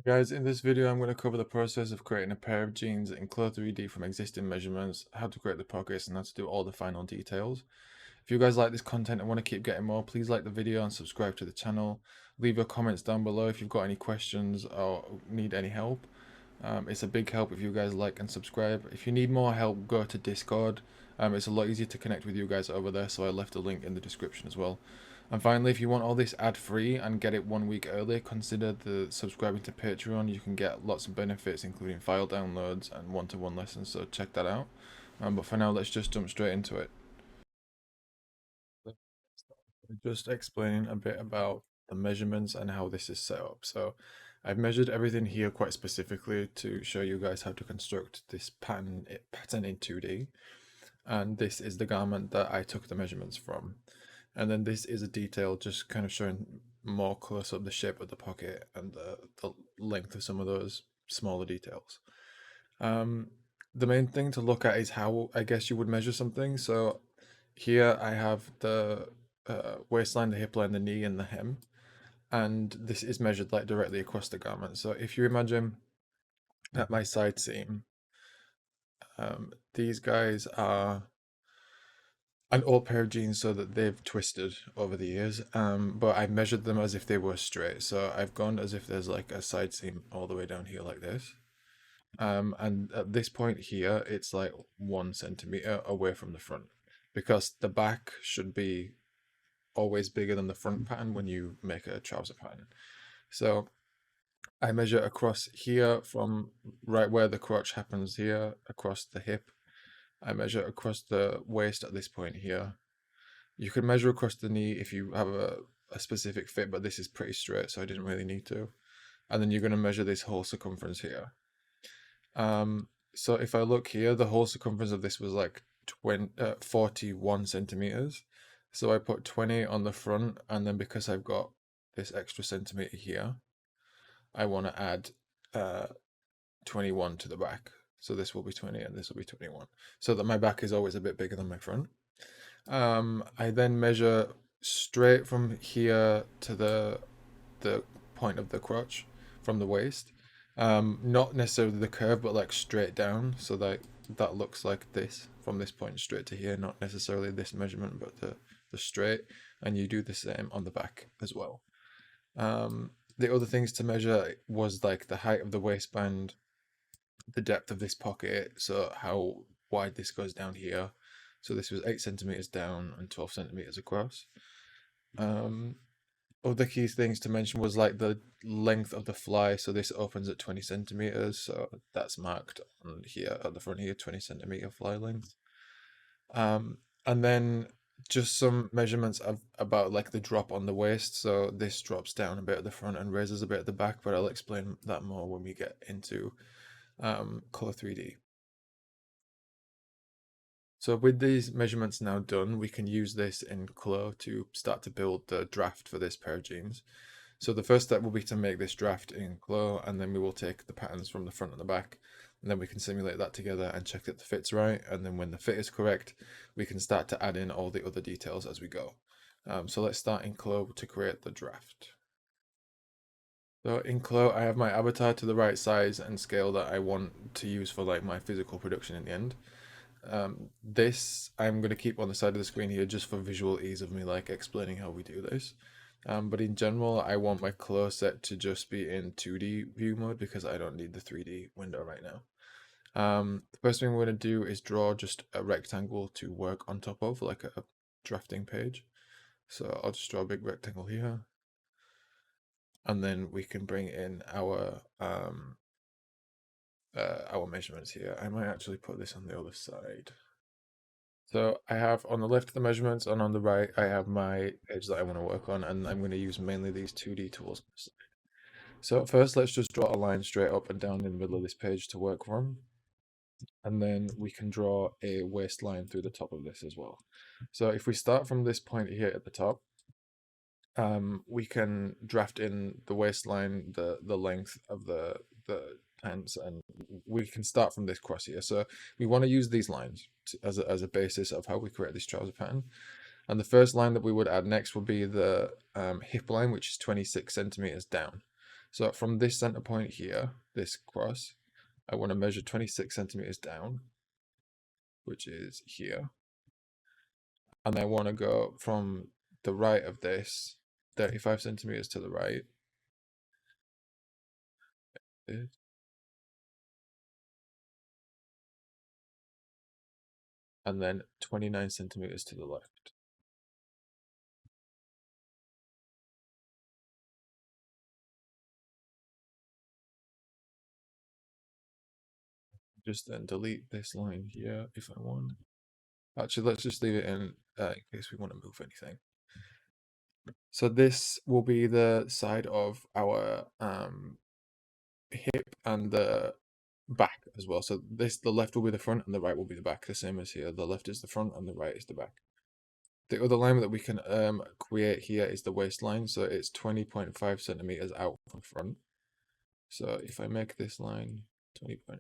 Guys, in this video, I'm going to cover the process of creating a pair of jeans in CLO3D from existing measurements, how to create the pockets, and how to do all the final details. If you guys like this content and want to keep getting more, please like the video and subscribe to the channel. Leave your comments down below if you've got any questions or need any help. It's a big help if you guys like and subscribe. If you need more help, go to Discord. It's a lot easier to connect with you guys over there, so I left a link in the description as well. And finally, if you want all this ad-free and get it 1 week early, consider the subscribing to Patreon. You can get lots of benefits, including file downloads and one-to-one lessons, so check that out. But for now, let's just jump straight into it. Just explaining a bit about the measurements and how this is set up. So I've measured everything here quite specifically to show you guys how to construct this pattern in 2D. And this is the garment that I took the measurements from. And then this is a detail just kind of showing more close up the shape of the pocket and the length of some of those smaller details. The main thing to look at is how I guess you would measure something. So here I have the waistline, the hip line, the knee, and the hem. And this is measured like directly across the garment. So if you imagine at my side seam, these guys are an old pair of jeans so that they've twisted over the years, but I measured them as if they were straight. So I've gone as if there's like a side seam all the way down here like this. And at this point here, it's like 1 centimeter away from the front because the back should be always bigger than the front pattern when you make a trouser pattern. So I measure across here from right where the crotch happens here, across the hip. I measure across the waist at this point here. You can measure across the knee if you have a specific fit, but this is pretty straight, so I didn't really need to. And then you're going to measure this whole circumference here. So if I look here, the whole circumference of this was like 41 centimeters. So I put 20 on the front, and then because I've got this extra centimeter here, I want to add 21 to the back. So this will be 20 and this will be 21. So that my back is always a bit bigger than my front. I then measure straight from here to the point of the crotch from the waist. Not necessarily the curve, but like straight down. So that looks like this from this point straight to here, not necessarily this measurement, but the straight. And you do the same on the back as well. The other things to measure was like the height of the waistband, the depth of this pocket, so how wide this goes down here. So this was 8 centimeters down and 12 centimeters across. Other key things to mention was like the length of the fly. So this opens at 20 centimeters, so that's marked on here at the front here, 20 centimeter fly length. And then just some measurements about like the drop on the waist. So this drops down a bit at the front and raises a bit at the back, but I'll explain that more when we get into CLO3D. So with these measurements now done, we can use this in CLO to start to build the draft for this pair of jeans. So the first step will be to make this draft in CLO, and then we will take the patterns from the front and the back, and then we can simulate that together and check that the fit's right. And then when the fit is correct, we can start to add in all the other details as we go. So let's start in CLO to create the draft. So in CLO, I have my avatar to the right size and scale that I want to use for like my physical production in the end. This I'm going to keep on the side of the screen here just for visual ease of me like explaining how we do this. But in general, I want my CLO set to just be in 2D view mode because I don't need the 3D window right now. The first thing we're going to do is draw just a rectangle to work on top of, like a drafting page. So I'll just draw a big rectangle here. And then we can bring in our measurements here. I might actually put this on the other side. So I have on the left the measurements, and on the right I have my edge that I want to work on, and I'm going to use mainly these 2D tools. So first let's just draw a line straight up and down in the middle of this page to work from. And then we can draw a waistline through the top of this as well. So if we start from this point here at the top, we can draft in the waistline, the length of the pants, and we can start from this cross here. So we want to use these lines as a basis of how we create this trouser pattern. And the first line that we would add next would be the hip line, which is 26 centimeters down. So from this center point here, this cross, I want to measure 26 centimeters down, which is here. And I want to go from the right of this 35 centimeters to the right. And then 29 centimeters to the left. Just then delete this line here if I want. Actually, let's just leave it in case we want to move anything. So this will be the side of our hip and the back as well. So the left will be the front and the right will be the back, the same as here. The left is the front and the right is the back. The other line that we can create here is the waistline. So it's 20.5 centimeters out from front. So if I make this line 20.5.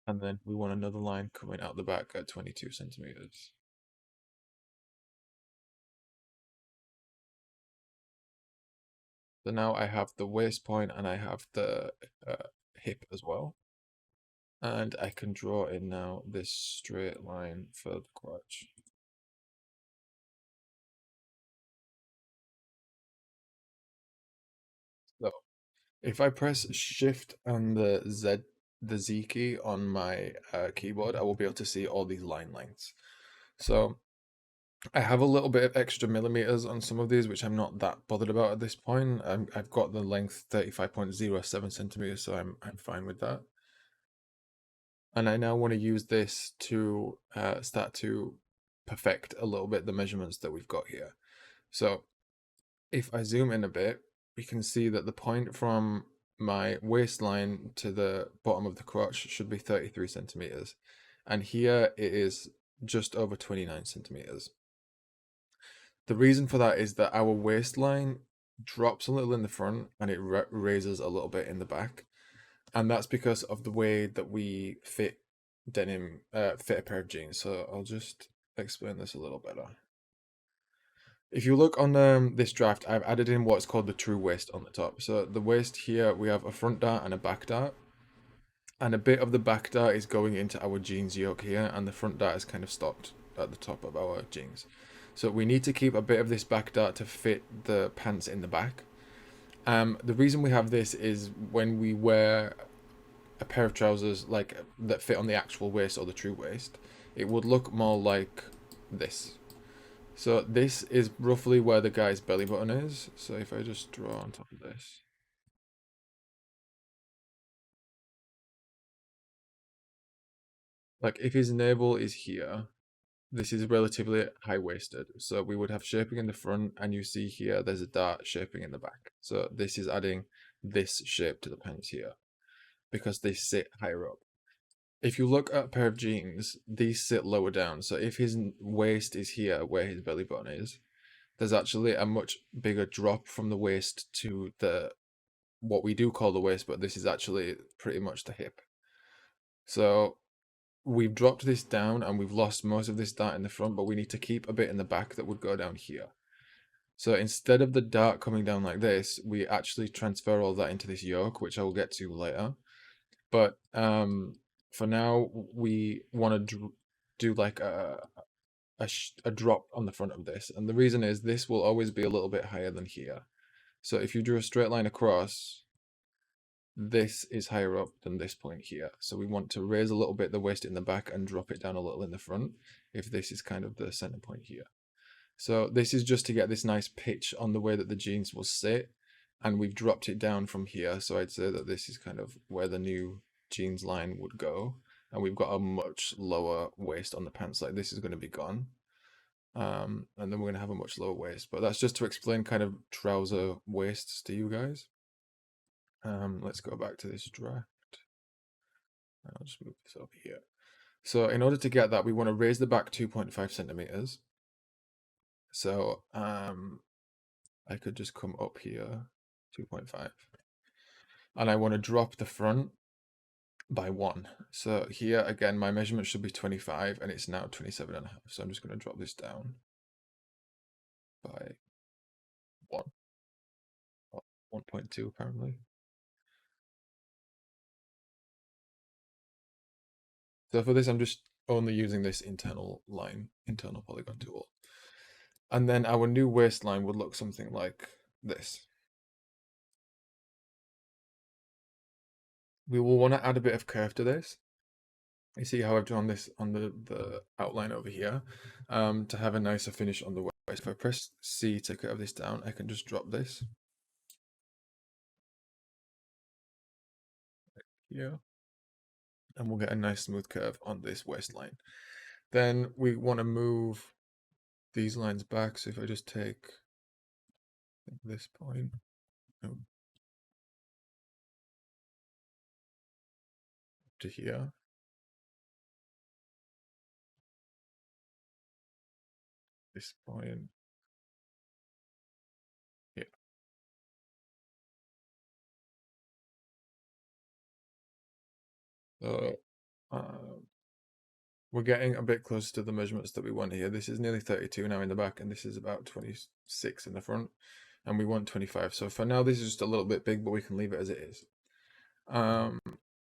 And then we want another line coming out the back at 22 centimeters. So now I have the waist point and I have the hip as well. And I can draw in now this straight line for the crotch. So if I press Shift and the Z key on my keyboard, I will be able to see all these line lengths. So I have a little bit of extra millimeters on some of these, which I'm not that bothered about at this point. I've got the length 35.07 centimeters, so I'm fine with that. And I now want to use this to start to perfect a little bit the measurements that we've got here. So if I zoom in a bit, we can see that the point from my waistline to the bottom of the crotch should be 33 centimeters. And here it is just over 29 centimeters. The reason for that is that our waistline drops a little in the front and it raises a little bit in the back. And that's because of the way that we fit denim, fit a pair of jeans. So I'll just explain this a little better. If you look on this draft, I've added in what's called the true waist on the top. So the waist here, we have a front dart and a back dart. And a bit of the back dart is going into our jeans yoke here, and the front dart is kind of stopped at the top of our jeans. So we need to keep a bit of this back dart to fit the pants in the back. The reason we have this is when we wear a pair of trousers like that fit on the actual waist or the true waist, it would look more like this. So this is roughly where the guy's belly button is. So if I just draw on top of this. Like if his navel is here, this is relatively high-waisted. So we would have shaping in the front, and you see here there's a dart shaping in the back. So this is adding this shape to the pants here because they sit higher up. If you look at a pair of jeans, these sit lower down. So if his waist is here where his belly button is, there's actually a much bigger drop from the waist to the what we do call the waist, but this is actually pretty much the hip. So we've dropped this down and we've lost most of this dart in the front, but we need to keep a bit in the back that would go down here. So instead of the dart coming down like this, we actually transfer all that into this yoke, which I will get to later. But for now, we want to do like a drop on the front of this. And the reason is this will always be a little bit higher than here. So if you drew a straight line across, this is higher up than this point here. So we want to raise a little bit the waist in the back and drop it down a little in the front if this is kind of the center point here. So this is just to get this nice pitch on the way that the jeans will sit, and we've dropped it down from here. So I'd say that this is kind of where the new jeans line would go, and we've got a much lower waist on the pants. Like this is going to be gone. And then we're going to have a much lower waist, but that's just to explain kind of trouser waists to you guys. Let's go back to this draft. I'll just move this over here. So in order to get that, we want to raise the back 2.5 centimeters. So I could just come up here 2.5. And I want to drop the front by 1. So here again, my measurement should be 25 and it's now 27.5. So I'm just going to drop this down by 1, or 1.2 apparently. So for this, I'm just only using this internal polygon tool. And then our new waistline would look something like this. We will want to add a bit of curve to this. You see how I've drawn this on the outline over here to have a nicer finish on the waist. If I press C to curve this down, I can just drop this here, and we'll get a nice smooth curve on this waistline. Then we want to move these lines back. So if I just take this point, to here, this point here. So we're getting a bit closer to the measurements that we want here. This is nearly 32 now in the back, and this is about 26 in the front, and we want 25. So for now, this is just a little bit big, but we can leave it as it is.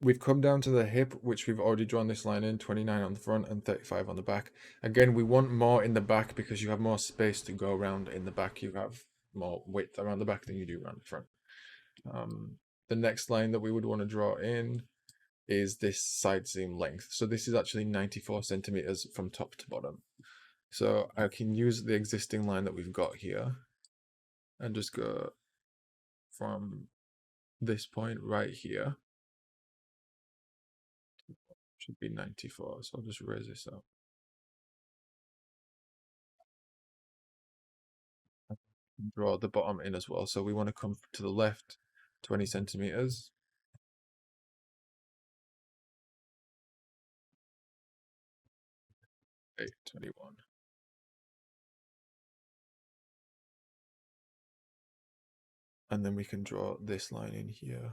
We've come down to the hip, which we've already drawn this line in, 29 on the front and 35 on the back. Again, we want more in the back because you have more space to go around in the back. You have more width around the back than you do around the front. The next line that we would want to draw in is this side seam length. So this is actually 94 centimeters from top to bottom. So I can use the existing line that we've got here and just go from this point right here. Should be 94. So I'll just raise this up. Draw the bottom in as well. So we want to come to the left 20 centimeters. 21. And then we can draw this line in here,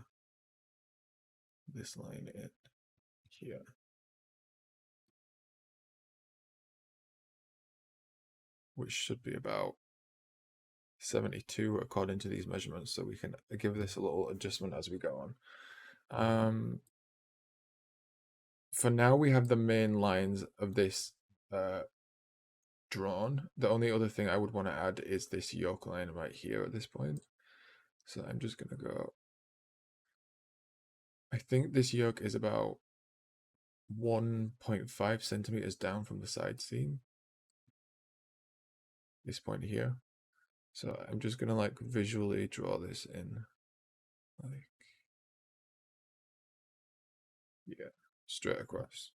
this line in here. Which should be about 72 according to these measurements. So we can give this a little adjustment as we go on. For now, we have the main lines of this drawn. The only other thing I would want to add is this yoke line right here at this point. So I'm just going to go. I think this yoke is about 1.5 centimeters down from the side seam. This point here. So I'm just going to like visually draw this in. Like, yeah, straight across.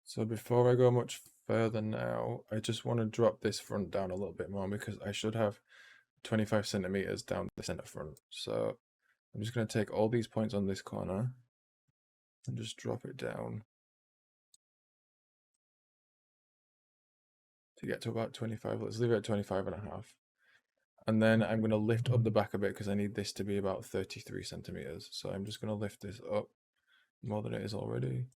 So before I go much further now, I just want to drop this front down a little bit more because I should have 25 centimeters down the center front. So I'm just going to take all these points on this corner and just drop it down to get to about 25. Let's leave it at 25 and a half. And then I'm going to lift up the back a bit because I need this to be about 33 centimeters. So I'm just going to lift this up more than it is already.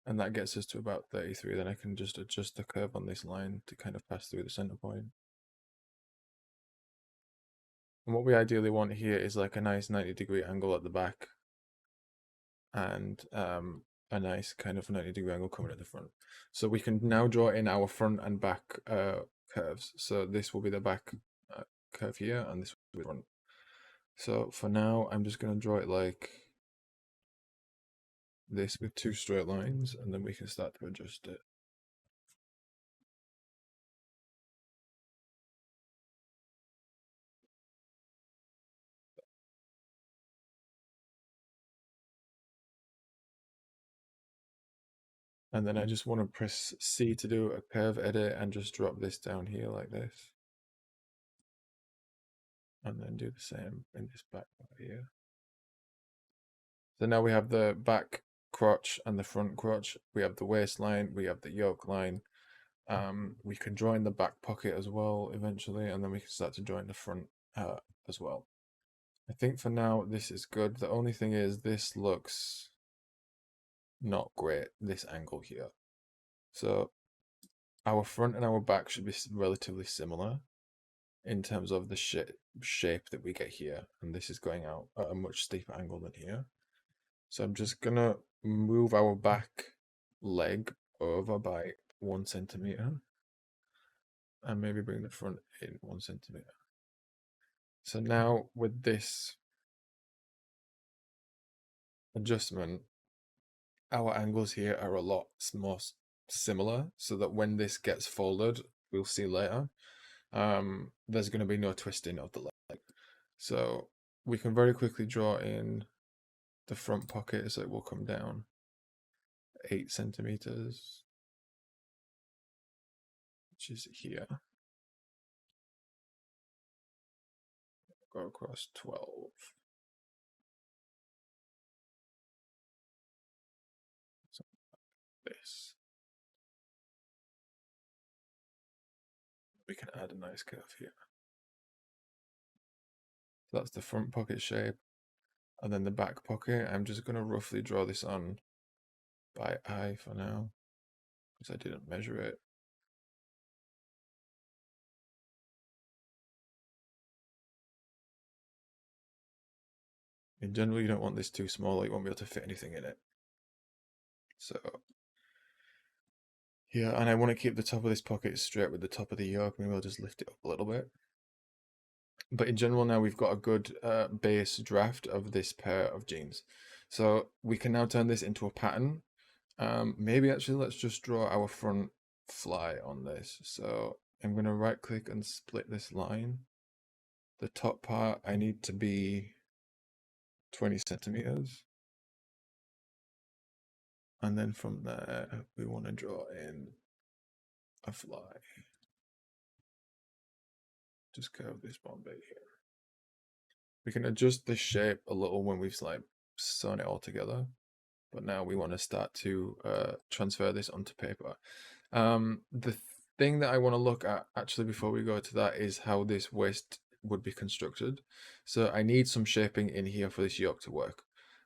And that gets us to about 33. Then I can just adjust the curve on this line to kind of pass through the center point. And what we ideally want here is like a nice 90-degree angle at the back and a nice kind of 90-degree angle coming at the front. So we can now draw in our front and back curves. So this will be the back curve here and this will be the front. So for now, I'm just going to draw it like this with 2 straight lines, and then we can start to adjust it. And then I just want to press C to do a curve edit and just drop this down here like this. And then do the same in this back part here. So now we have the back crotch and the front crotch. We have the waistline, we have the yoke line, We can draw in the back pocket as well eventually, and then we can start to draw in the front as well. I think for now this is good. The only thing is this looks not great, this angle here. So our front and our back should be relatively similar in terms of the shape that we get here, and this is going out at a much steeper angle than here. So I'm just gonna move our back leg over by 1 centimeter and maybe bring the front in 1 centimeter. So now with this adjustment, our angles here are a lot more similar, so that when this gets folded, we'll see later, there's going to be no twisting of the leg. So we can very quickly draw in the front pocket, so it will come down 8 centimeters, which is here. Go across 12. So this. We can add a nice curve here. So that's the front pocket shape. And then the back pocket, I'm just going to roughly draw this on by eye for now, because I didn't measure it. In general, you don't want this too small, you won't be able to fit anything in it. So, yeah, and I want to keep the top of this pocket straight with the top of the yoke. Maybe I'll just lift it up a little bit. But in general, now we've got a good base draft of this pair of jeans. So we can now turn this into a pattern. Maybe actually let's just draw our front fly on this. So I'm going to right click and split this line. The top part I need to be 20 centimeters. And then from there, we want to draw in a fly. Just curve this bottom bit here. We can adjust the shape a little when we've like sewn it all together. But now we want to start to transfer this onto paper. The thing that I want to look at actually before we go to that is how this waist would be constructed. So I need some shaping in here for this yoke to work.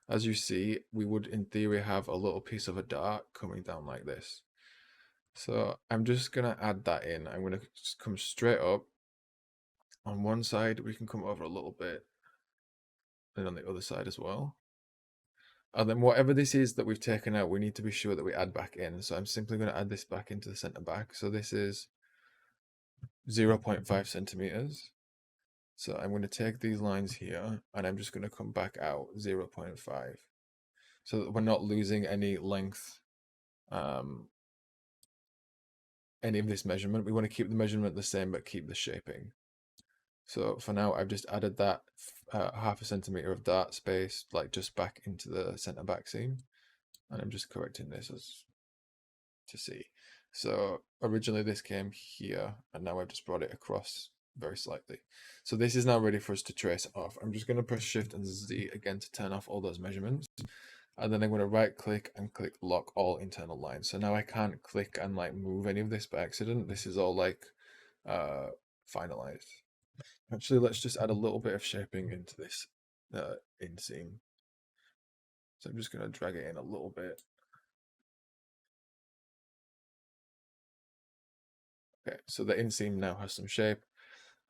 As you see, we would in theory have a little piece of a dart coming down like this. So I'm just going to add that in. I'm going to come straight up. On one side, we can come over a little bit. And on the other side as well. And then whatever this is that we've taken out, we need to be sure that we add back in. So I'm simply going to add this back into the center back. So this is 0.5 centimeters. So I'm going to take these lines here and I'm just going to come back out 0.5 so that we're not losing any length, any of this measurement. We want to keep the measurement the same, but keep the shaping. So for now, I've just added that 0.5 centimeter of dart space, like just back into the center back seam. And I'm just correcting this as to see. So originally this came here, and now I've just brought it across very slightly. So this is now ready for us to trace off. I'm just going to press Shift and Z again to turn off all those measurements. And then I'm going to right click and click lock all internal lines. So now I can't click and like move any of this by accident. This is all like finalized. Actually, let's just add a little bit of shaping into this inseam. So I'm just going to drag it in a little bit. Okay, so the inseam now has some shape,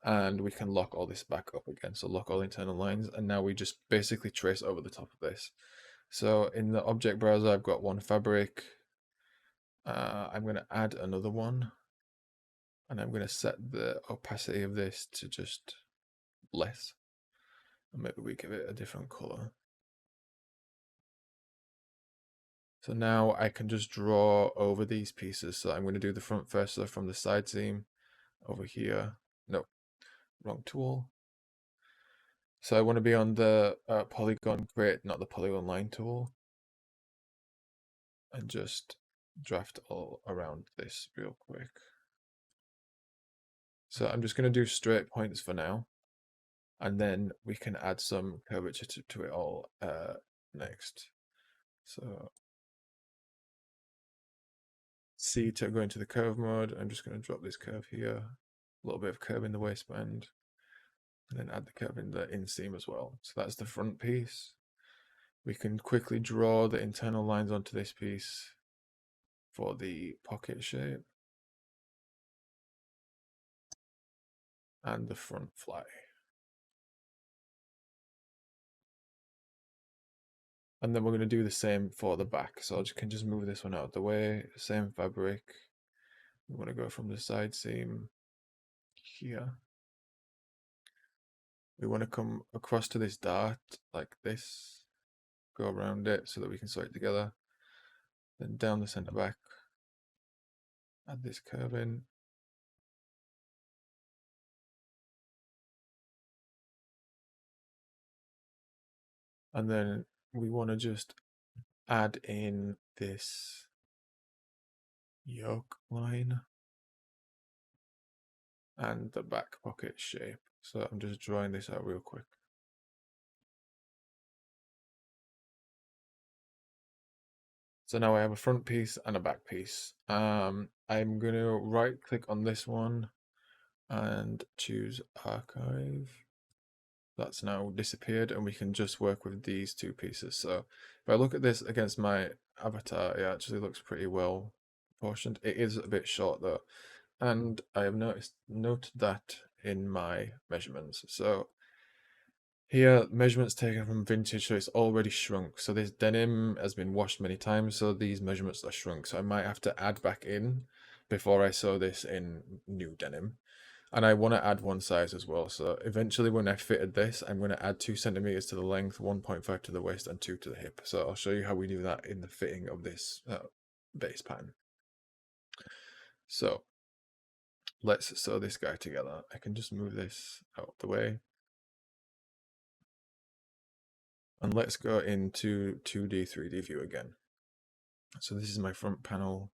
and we can lock all this back up again. So lock all internal lines, and now we just basically trace over the top of this. So in the object browser, I've got one fabric. I'm going to add another one, and I'm going to set the opacity of this to just less. And maybe we give it a different color. So now I can just draw over these pieces. So I'm going to do the front first. So from the side seam over here. No, wrong tool. So I want to be on the polygon grid, not the polygon line tool. And just draft all around this real quick. So I'm just going to do straight points for now. And then we can add some curvature to it all next. So C to go into the curve mode. I'm just going to drop this curve here, a little bit of curve in the waistband, and then add the curve in the inseam as well. So that's the front piece. We can quickly draw the internal lines onto this piece for the pocket shape and the front fly. And then we're going to do the same for the back. So I can just move this one out of the way. Same fabric. We want to go from the side seam here. We want to come across to this dart like this. Go around it so that we can sew it together. Then down the center back. Add this curve in. And then we want to just add in this yoke line and the back pocket shape. So I'm just drawing this out real quick. So now I have a front piece and a back piece. I'm going to right click on this one and choose archive. That's now disappeared, and we can just work with these two pieces. So if I look at this against my avatar, it actually looks pretty well proportioned. It is a bit short though, and I have noted that in my measurements. So here, measurements taken from vintage, so it's already shrunk. So this denim has been washed many times, so these measurements are shrunk. So I might have to add back in before I sew this in new denim. And I want to add one size as well. So eventually when I fitted this, I'm going to add 2 centimeters to the length, 1.5 to the waist, and 2 to the hip. So I'll show you how we do that in the fitting of this base pattern. So let's sew this guy together. I can just move this out of the way. And let's go into 2D, 3D view again. So this is my front panel.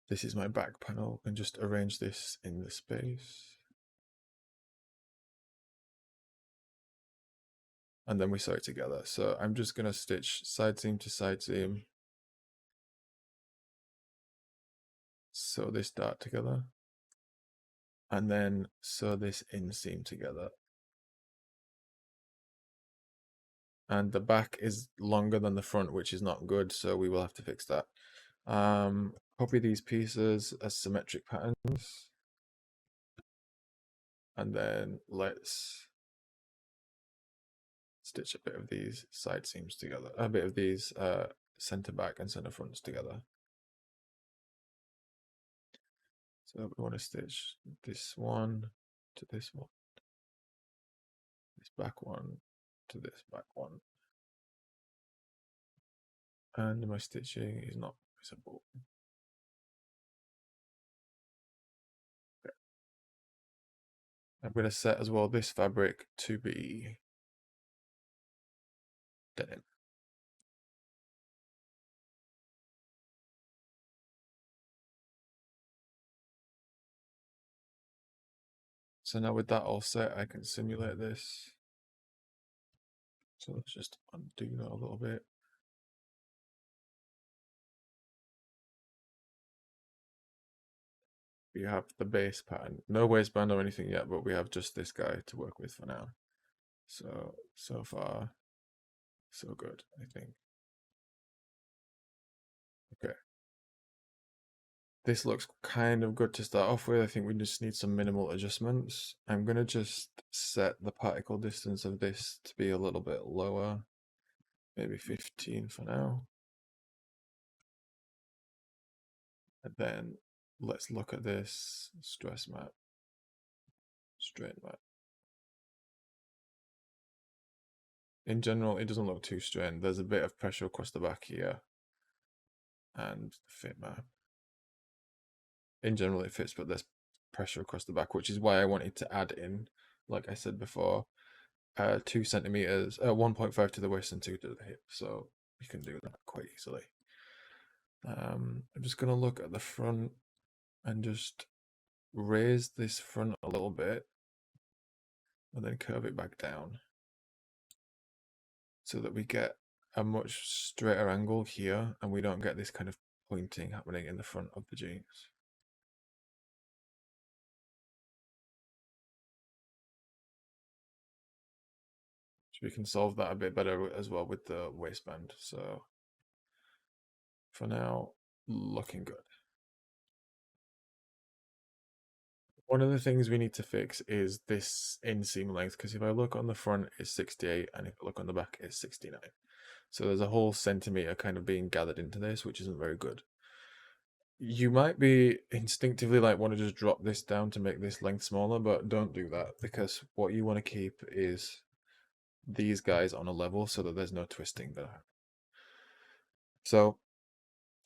This is my back panel, and just arrange this in the space. And then we sew it together. So I'm just going to stitch side seam to side seam. Sew this dart together. And then sew this inseam together. And the back is longer than the front, which is not good, so we will have to fix that. Copy these pieces as symmetric patterns. And then let's stitch a bit of these side seams together, a bit of these center back and center fronts together. So we want to stitch this one to this one, this back one to this back one. And my stitching is not visible. Okay. I'm going to set as well this fabric to be denim. So now with that all set, I can simulate this. So let's just undo that a little bit. We have the base pattern. No waistband or anything yet, but we have just this guy to work with for now. So far, so good, I think. Okay. This looks kind of good to start off with. I think we just need some minimal adjustments. I'm going to just set the particle distance of this to be a little bit lower. Maybe 15 for now. And then let's look at this stress map, strain map. In general, it doesn't look too strained. There's a bit of pressure across the back here. And fit map. In general, it fits, but there's pressure across the back, which is why I wanted to add in, like I said before, 2 centimeters, 1.5 to the waist and 2 to the hip. So you can do that quite easily. I'm just going to look at the front and just raise this front a little bit and then curve it back down so that we get a much straighter angle here and we don't get this kind of pointing happening in the front of the jeans. So we can solve that a bit better as well with the waistband. So for now, looking good. One of the things we need to fix is this inseam length, because if I look on the front, it's 68, and if I look on the back, it's 69. So there's a whole centimeter kind of being gathered into this, which isn't very good. You might be instinctively like want to just drop this down to make this length smaller, but don't do that, because what you want to keep is these guys on a level so that there's no twisting there. So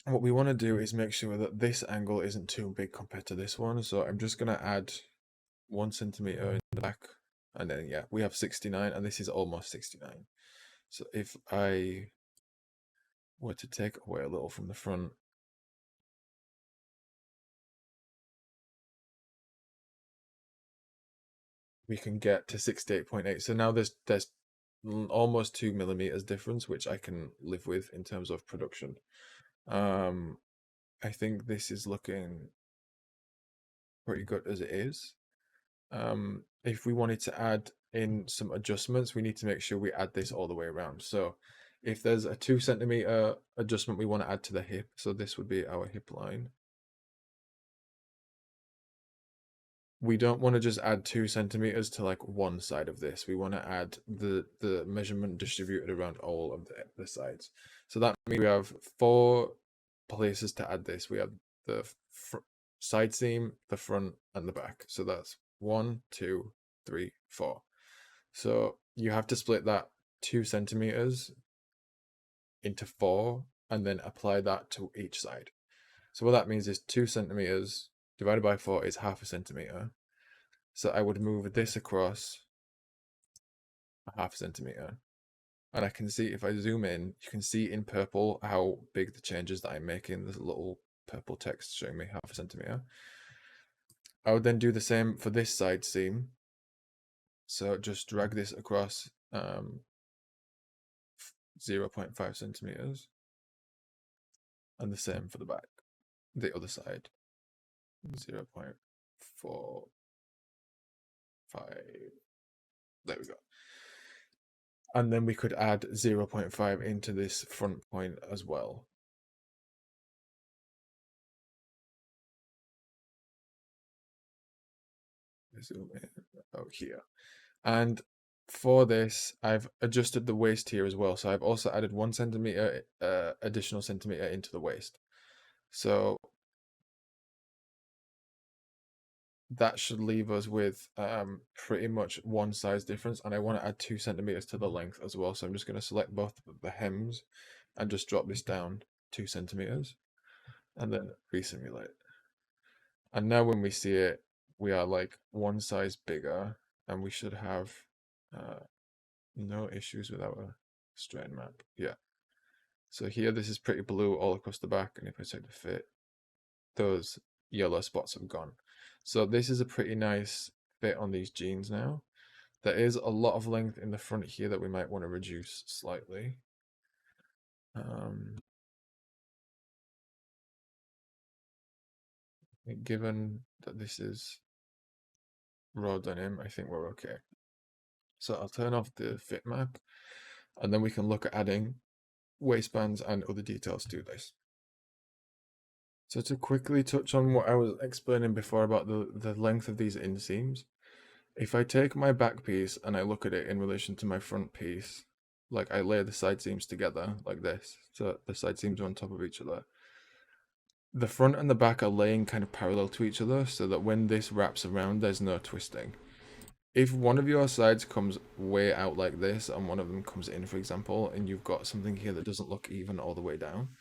what we want to do is make sure that this angle isn't too big compared to this one. So I'm just going to add 1 centimeter in the back, and then yeah, we have 69, and this is almost 69. So if I were to take away a little from the front, we can get to 68.8. So now there's almost 2 millimeters difference, which I can live with in terms of production. I think this is looking pretty good as it is. If we wanted to add in some adjustments, we need to make sure we add this all the way around. So if there's a 2 centimeter adjustment we want to add to the hip, so this would be our hip line. We don't want to just add 2 centimeters to like one side of this. We want to add the measurement distributed around all of the sides. So that means we have 4 places to add this. We have the side seam, the front, and the back. So that's 1, 2, 3, 4. So you have to split that 2 centimeters into 4 and then apply that to each side. So what that means is 2 centimeters divided by 4 is half a centimeter. So I would move this across a half centimeter. And I can see, if I zoom in, you can see in purple how big the changes that I'm making. There's a little purple text showing me half a centimeter. I would then do the same for this side seam. So just drag this across 0.5 centimeters. And the same for the back, the other side, 0.45. There we go. And then we could add 0.5 into this front point as well. Zoom in, oh, here. And for this, I've adjusted the waist here as well. So I've also added 1 centimeter, additional centimeter into the waist. So that should leave us with pretty much one size difference. And I want to add 2 centimeters to the length as well. So I'm just going to select both the hems and just drop this down 2 centimeters and then resimulate. And now when we see it, we are like one size bigger, and we should have no issues with our strain map. Yeah. So here, this is pretty blue all across the back, and if I check the fit, those yellow spots have gone. So this is a pretty nice fit on these jeans now. There is a lot of length in the front here that we might want to reduce slightly. Given that this is raw denim, I think we're okay. So I'll turn off the fit map, and then we can look at adding waistbands and other details to this. So to quickly touch on what I was explaining before about the length of these inseams, if I take my back piece and I look at it in relation to my front piece, like I lay the side seams together like this, so the side seams are on top of each other, the front and the back are laying kind of parallel to each other so that when this wraps around, there's no twisting. If one of your sides comes way out like this and one of them comes in, for example, and you've got something here that doesn't look even all the way down,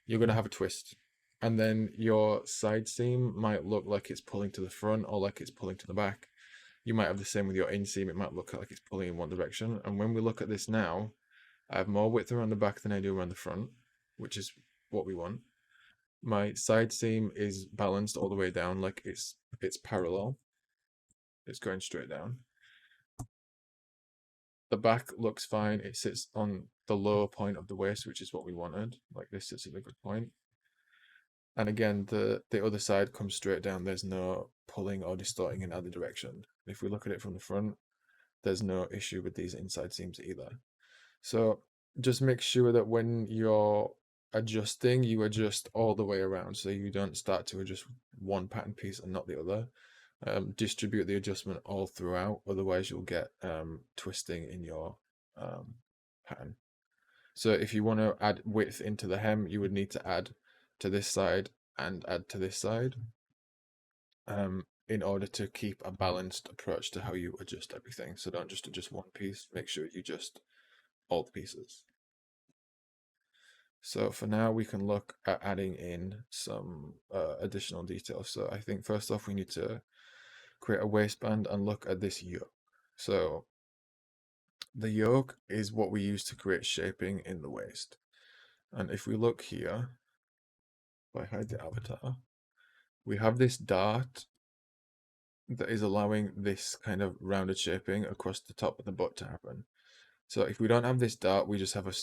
you're going to have a twist. And then your side seam might look like it's pulling to the front or like it's pulling to the back. You might have the same with your inseam. It might look like it's pulling in one direction. And when we look at this now, I have more width around the back than I do around the front, which is what we want. My side seam is balanced all the way down, like it's parallel. It's going straight down. The back looks fine. It sits on the lower point of the waist, which is what we wanted. Like this sits at a good point. And again, the other side comes straight down. There's no pulling or distorting in either direction. If we look at it from the front, there's no issue with these inside seams either. So just make sure that when you're adjusting, you adjust all the way around, so you don't start to adjust one pattern piece and not the other. Distribute the adjustment all throughout, otherwise you'll get twisting in your pattern. So if you want to add width into the hem, you would need to add to this side and add to this side in order to keep a balanced approach to how you adjust everything. So don't just adjust one piece, make sure you adjust all the pieces. So for now, we can look at adding in some additional details. So I think first off, we need to create a waistband and look at this yoke. So the yoke is what we use to create shaping in the waist. And if we look here, if I hide the avatar, we have this dart that is allowing this kind of rounded shaping across the top of the butt to happen. So if we don't have this dart, we just have a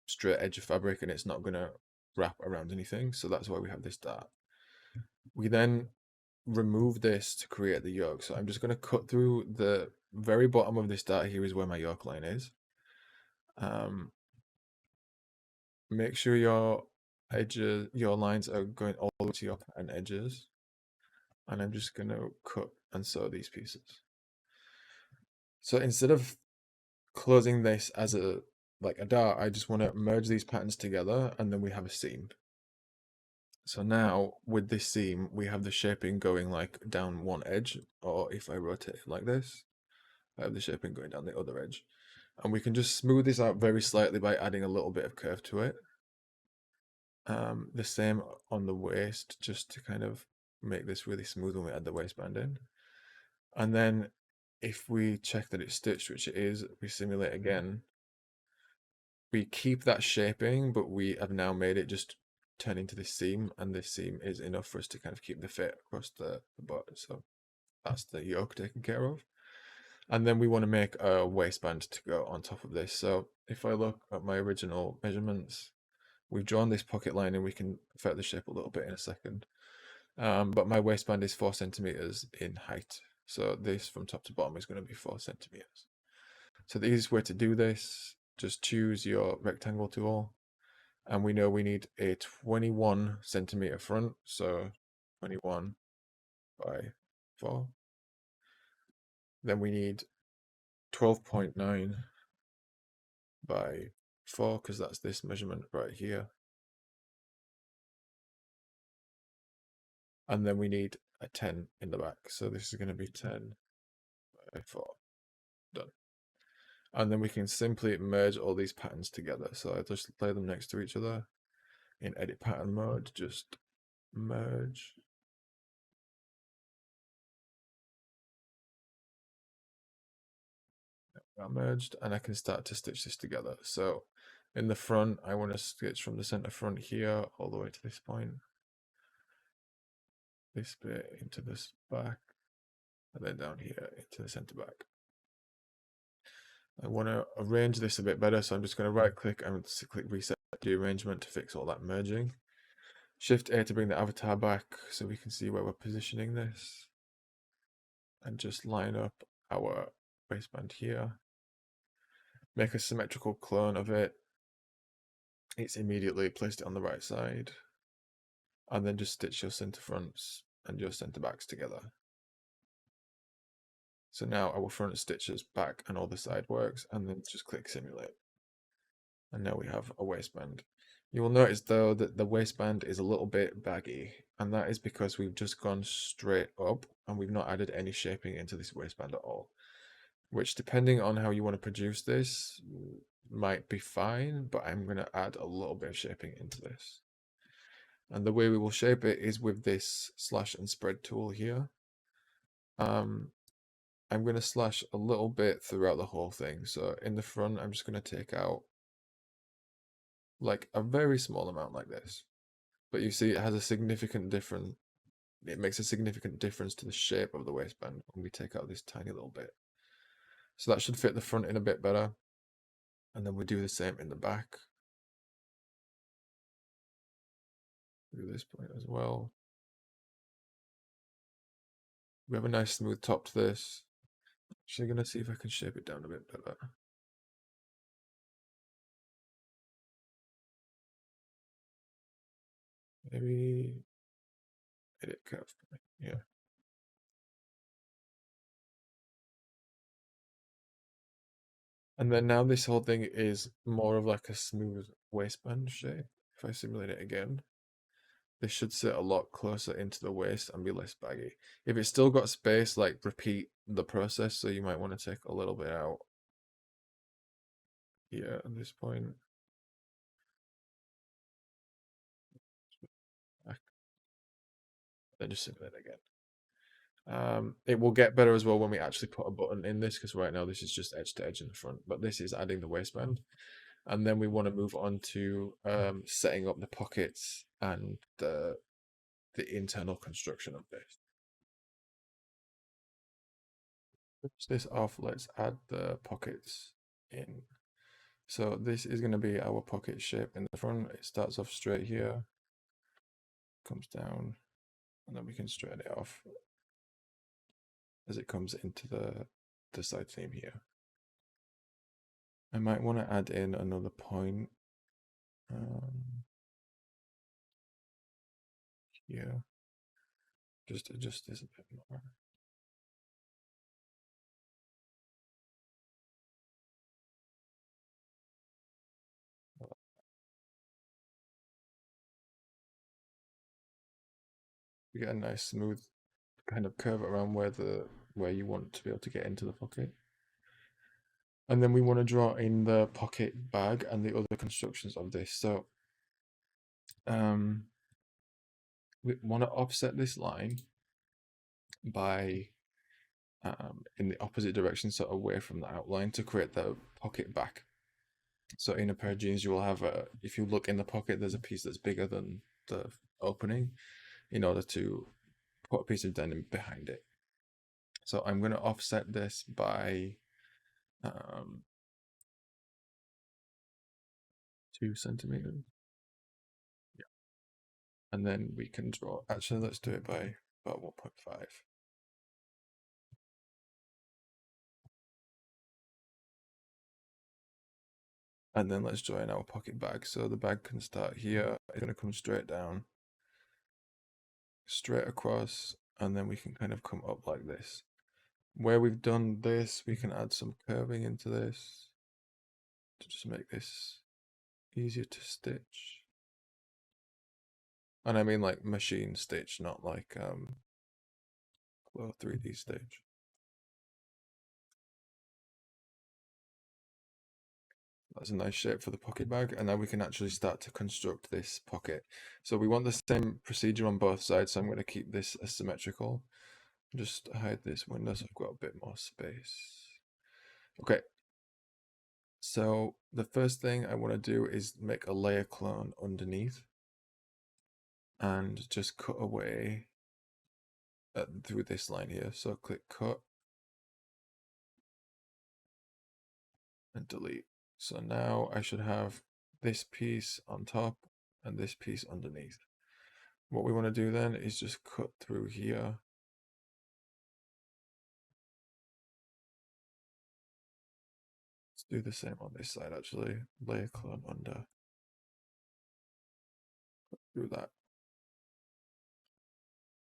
straight edge of fabric and it's not going to wrap around anything. So that's why we have this dart. We then remove this to create the yoke. So I'm just going to cut through the very bottom of this dart. Here is where my yoke line is. Make sure your edges, your lines are going all the way to your pattern edges. And I'm just going to cut and sew these pieces. So instead of closing this as a dart, I just want to merge these patterns together and then we have a seam. So now with this seam, we have the shaping going like down one edge, or if I rotate it like this, I have the shaping going down the other edge. And we can just smooth this out very slightly by adding a little bit of curve to it. The same on the waist, just to kind of make this really smooth when we add the waistband in. And then if we check that it's stitched, which it is, we simulate again. We keep that shaping, but we have now made it just turn into this seam, and this seam is enough for us to kind of keep the fit across the butt. So that's the yoke taken care of. And then we want to make a waistband to go on top of this. So if I look at my original measurements, we've drawn this pocket line and we can affect the shape a little bit in a second. But my waistband is 4 centimeters in height. So this from top to bottom is going to be 4 centimeters. So the easiest way to do this, just choose your rectangle tool. And we know we need a 21 centimeter front. So 21 by 4. Then we need 12.9 by 4, because that's this measurement right here. And then we need a 10 in the back. So this is going to be 10 by 4. Done. And then we can simply merge all these patterns together. So I just lay them next to each other in edit pattern mode. Just merge. Are merged, and I can start to stitch this together. So in the front, I want to stitch from the center front here all the way to this point, this bit into this back, and then down here into the center back. I want to arrange this a bit better, so I'm just going to right click and click reset the arrangement to fix all that merging. Shift A to bring the avatar back so we can see where we're positioning this, and just line up our waistband here. Make a symmetrical clone of it. It's immediately placed it on the right side. And then just stitch your center fronts and your center backs together. So now our front stitches back and all the side works, and then just click simulate. And now we have a waistband. You will notice though that the waistband is a little bit baggy, and that is because we've just gone straight up and we've not added any shaping into this waistband at all. Which, depending on how you want to produce this, might be fine, but I'm going to add a little bit of shaping into this. And the way we will shape it is with this slash and spread tool here. I'm going to slash a little bit throughout the whole thing. So in the front, I'm just going to take out like a very small amount like this. But you see it has a significant difference. It makes a significant difference to the shape of the waistband when we take out this tiny little bit. So that should fit the front in a bit better. And then we do the same in the back. through this point as well. We have a nice smooth top to this. Actually, gonna see if I can shape it down a bit better. Maybe edit curve. Yeah. And then now this whole thing is more of like a smooth waistband shape. If I simulate it again, this should sit a lot closer into the waist and be less baggy. If it's still got space, like repeat the process. So you might want to take a little bit out here at this point. Then just simulate it again. It will get better as well when we actually put a button in this, because right now this is just edge to edge in the front, but this is adding the waistband. And then we want to move on to setting up the pockets and the internal construction of this. Finish this off, let's add the pockets in. So this is going to be our pocket shape in the front. It starts off straight here, comes down, and then we can straighten it off as it comes into the side seam here. I might want to add in another point here. Just adjust this a bit more. We get a nice smooth kind of curve around where you want to be able to get into the pocket. And then we want to draw in the pocket bag and the other constructions of this. So we want to offset this line by in the opposite direction, so away from the outline, to create the pocket back. So in a pair of jeans, you will have if you look in the pocket, there's a piece that's bigger than the opening in order to put a piece of denim behind it. So I'm going to offset this by 2 centimeters. Yeah. And then we can draw, actually, let's do it by about 1.5. And then let's draw in our pocket bag. So the bag can start here. It's going to come straight down, straight across, and then we can kind of come up like this. Where we've done this, we can add some curving into this to just make this easier to stitch. And I mean like machine stitch, not like CLO3D stitch. That's a nice shape for the pocket bag, and now we can actually start to construct this pocket. So we want the same procedure on both sides, so I'm going to keep this asymmetrical. Just hide this window so I've got a bit more space. Okay, so the first thing I want to do is make a layer clone underneath and just cut away through this line here. So click cut and delete. So now I should have this piece on top and this piece underneath. What we want to do then is just cut through here. Let's do the same on this side actually. Layer clone under. Cut through that.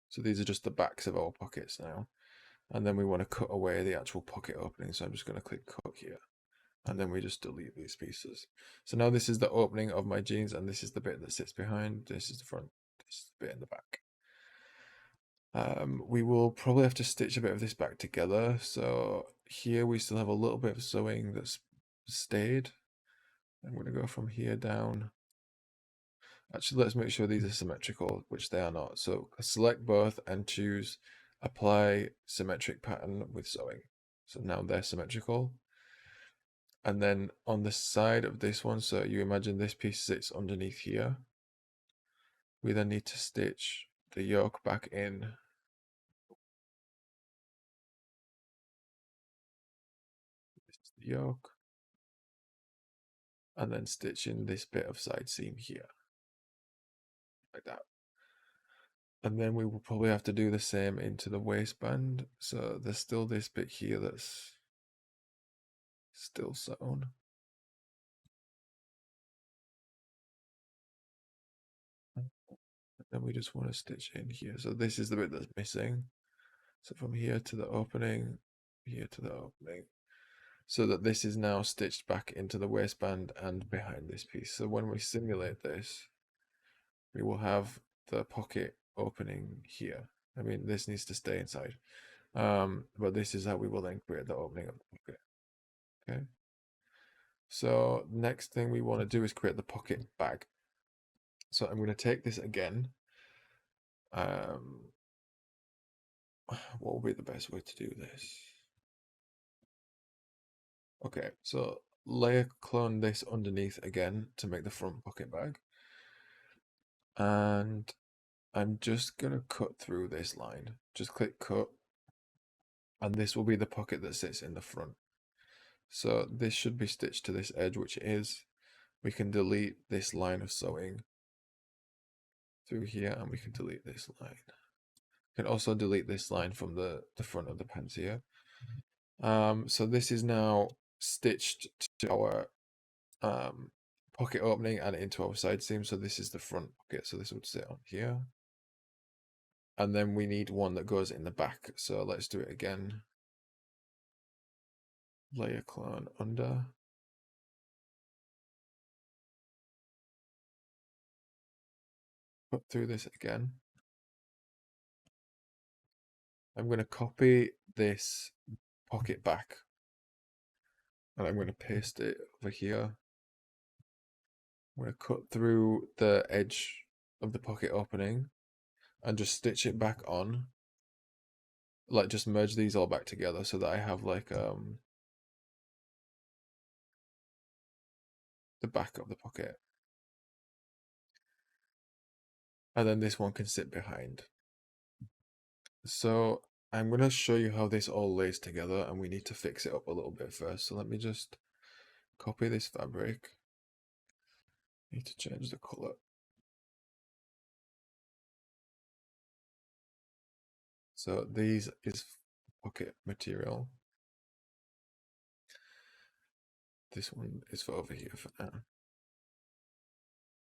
So these are just the backs of our pockets now. And then we want to cut away the actual pocket opening. So I'm just going to click cut here. And then we just delete these pieces. So now this is the opening of my jeans, and this is the bit that sits behind. This is the front, this is the bit in the back. We will probably have to stitch a bit of this back together. So here we still have a little bit of sewing that's stayed. I'm going to go from here down. Actually, let's make sure these are symmetrical, which they are not. So select both and choose apply symmetric pattern with sewing. So now they're symmetrical. And then on the side of this one, so you imagine this piece sits underneath here. We then need to stitch the yoke back in. This is the yoke. And then stitch in this bit of side seam here. Like that. And then we will probably have to do the same into the waistband. So there's still this bit here that's still sewn. And then we just want to stitch in here. So this is the bit that's missing. So from here to the opening, here to the opening. So that this is now stitched back into the waistband and behind this piece. So when we simulate this, we will have the pocket opening here. I mean, this needs to stay inside. But this is how we will then create the opening of the pocket. Okay. So next thing we want to do is create the pocket bag. So I'm going to take this again. What will be the best way to do this? Okay, so layer clone this underneath again to make the front pocket bag. And I'm just going to cut through this line. Just click cut. And this will be the pocket that sits in the front. So this should be stitched to this edge, which it is. We can delete this line of sewing through here, and we can delete this line. We can also delete this line from the front of the pants here. So this is now stitched to our pocket opening and into our side seam. So this is the front pocket. So this would sit on here. And then we need one that goes in the back. So let's do it again. Layer clone under. Put through this again. I'm going to copy this pocket back. And I'm going to paste it over here. I'm going to cut through the edge of the pocket opening and just stitch it back on. Like just merge these all back together so that I have like the back of the pocket. And then this one can sit behind. So I'm going to show you how this all lays together, and we need to fix it up a little bit first. So let me just copy this fabric. Need to change the color. So these is pocket material. This one is for over here for now.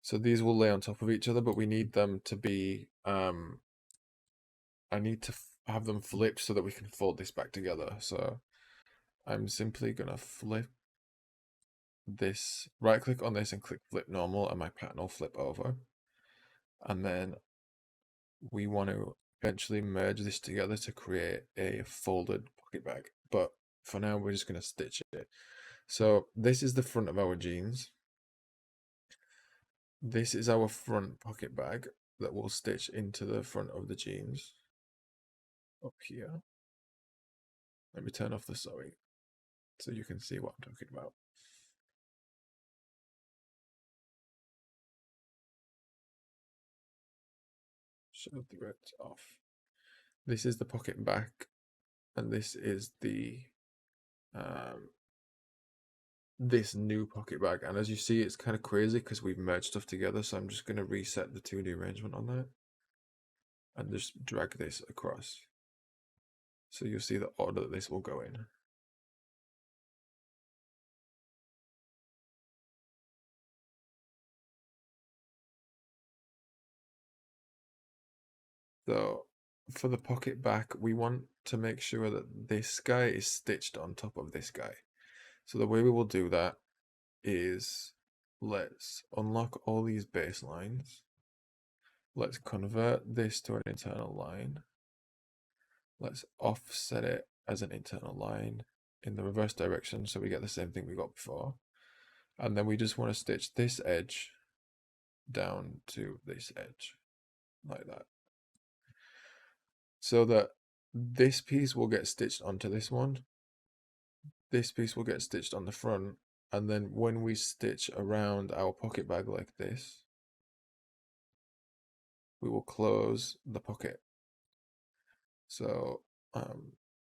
So these will lay on top of each other, but we need them to be, I need to have them flipped so that we can fold this back together. So I'm simply going to flip this, right click on this and click flip normal, and my pattern will flip over. And then we want to eventually merge this together to create a folded pocket bag. But for now, we're just going to stitch it. So this is the front of our jeans. This is our front pocket bag that will stitch into the front of the jeans. Up here. Let me turn off the sewing so you can see what I'm talking about. Show the threads off. This is the pocket back, and this is the this new pocket bag. And as you see, it's kind of crazy because we've merged stuff together. So I'm just going to reset the 2D arrangement on that and just drag this across. So you'll see the order that this will go in. So for the pocket back, we want to make sure that this guy is stitched on top of this guy. So the way we will do that is let's unlock all these baselines. Let's convert this to an internal line. Let's offset it as an internal line in the reverse direction so we get the same thing we got before. And then we just want to stitch this edge down to this edge, like that. So that this piece will get stitched onto this one. This piece will get stitched on the front. And then when we stitch around our pocket bag like this, we will close the pocket. So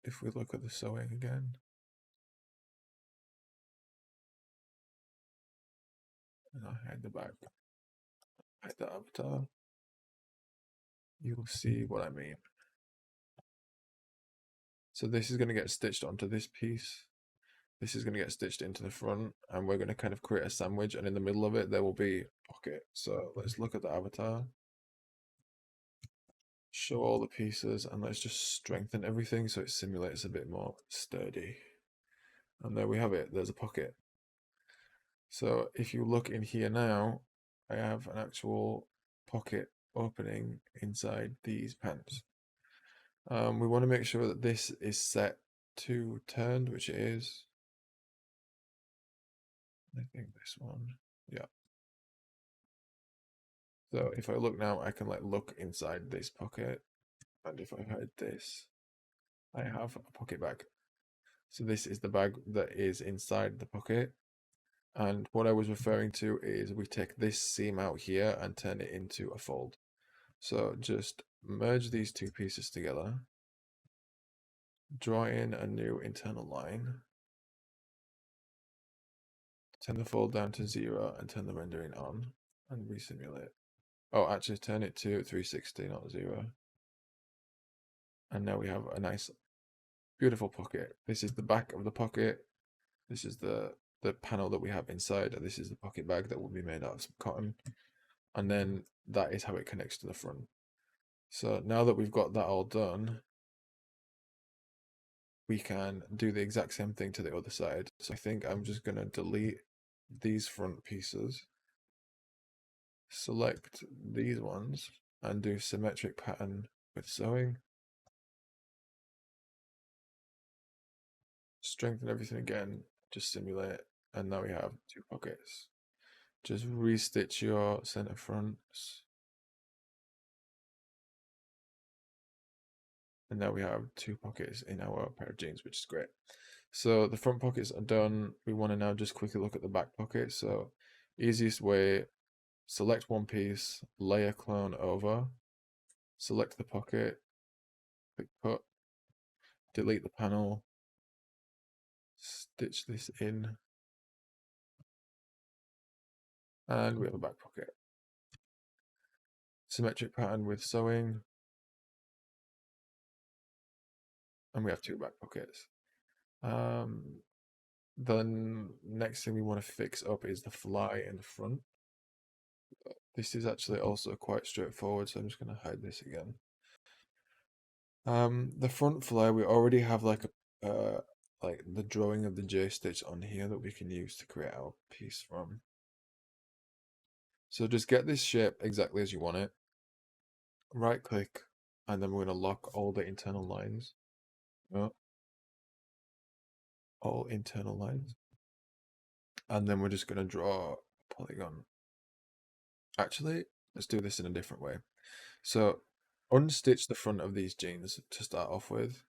if we look at the sewing again, and I hide the back, hide the avatar. you'll see what I mean. So this is going to get stitched onto this piece. This is going to get stitched into the front, and we're going to kind of create a sandwich, and in the middle of it there will be a pocket. So let's look at the avatar, show all the pieces, and let's just strengthen everything so it simulates a bit more sturdy. And there we have it, there's a pocket. So if you look in here now, I have an actual pocket opening inside these pants. We want to make sure that this is set to turned, which it is. I think this one, yeah. So if I look now, I can like look inside this pocket, and if I hide this, I have a pocket bag. So this is the bag that is inside the pocket. And what I was referring to is we take this seam out here and turn it into a fold. So just merge these two pieces together, draw in a new internal line, turn the fold down to 0 and turn the rendering on and resimulate. Oh, actually turn it to 360, not 0. And now we have a nice, beautiful pocket. This is the back of the pocket. This is the panel that we have inside. And this is the pocket bag that will be made out of some cotton. And then that is how it connects to the front. So now that we've got that all done, we can do the exact same thing to the other side. So I think I'm just going to delete these front pieces, select these ones, and do symmetric pattern with sewing. Strengthen everything again, just simulate, and now we have two pockets. Just restitch your center fronts. And now we have two pockets in our pair of jeans, which is great. So the front pockets are done. We want to now just quickly look at the back pocket. So easiest way, select one piece, layer clone over, select the pocket, click put, delete the panel, stitch this in, and we have a back pocket. Symmetric pattern with sewing, and we have two back pockets. Then next thing we want to fix up is the fly in the front. This is actually also quite straightforward, so I'm just going to hide this again. The front fly, we already have like the drawing of the J stitch on here that we can use to create our piece from. So just get this shape exactly as you want it. Right click, and then we're going to lock all the internal lines. All internal lines. And then we're just going to draw a polygon. Actually, let's do this in a different way. So unstitch the front of these jeans to start off with,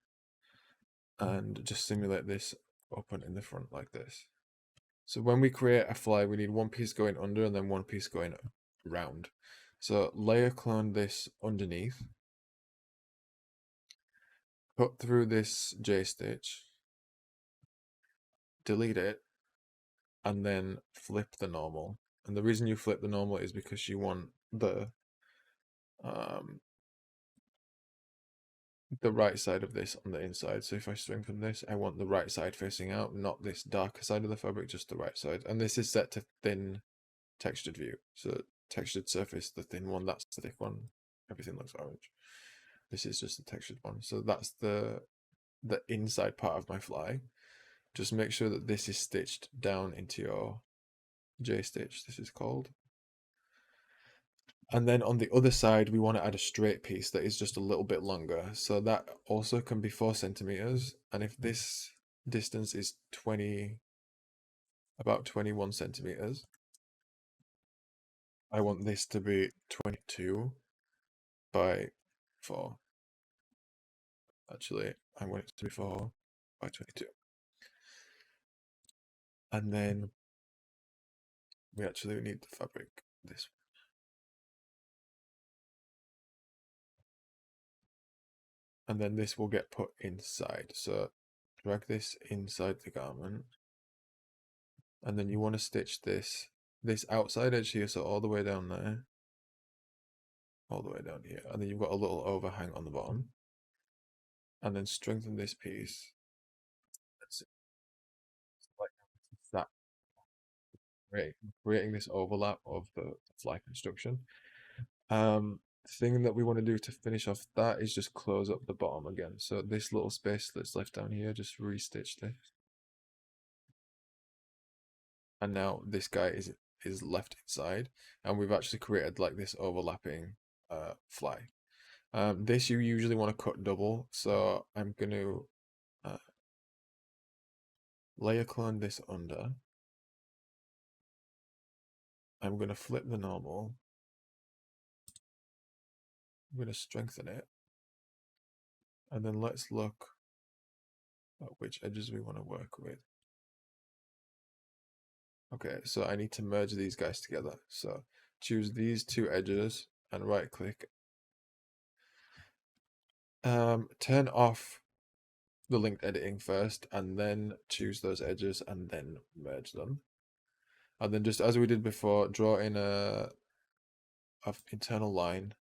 and just simulate this open in the front like this. So when we create a fly, we need one piece going under and then one piece going around. So layer clone this underneath, put through this J stitch, delete it, and then flip the normal. And the reason you flip the normal is because you want the right side of this on the inside. So if I strengthen this, I want the right side facing out, not this darker side of the fabric, just the right side. And this is set to thin textured view. So textured surface, the thin one, that's the thick one. Everything looks orange. This is just the textured one. So that's the inside part of my fly. Just make sure that this is stitched down into your J stitch, this is called. And then on the other side, we want to add a straight piece that is just a little bit longer. So that also can be 4 centimeters. And if this distance is about 21 centimeters, I want this to be 22 by 4. Actually, I want it to be 4 by 22. And then we actually need the fabric, this one. And then this will get put inside. So drag this inside the garment. And then you want to stitch this outside edge here, so all the way down there. all the way down here. And then you've got a little overhang on the bottom. And then strengthen this piece. That's it. Like that. Creating this overlap of the fly construction. Thing that we want to do to finish off that is just close up the bottom again. So this little space that's left down here, just restitch this. And now this guy is left inside, and we've actually created like this overlapping fly. This you usually want to cut double, so I'm going to layer clone this under. I'm going to flip the normal. I'm going to strengthen it. And then let's look at which edges we want to work with. Okay, so I need to merge these guys together. So choose these two edges and right click. Turn off the linked editing first and then choose those edges and then merge them. And then just as we did before, draw in a internal line.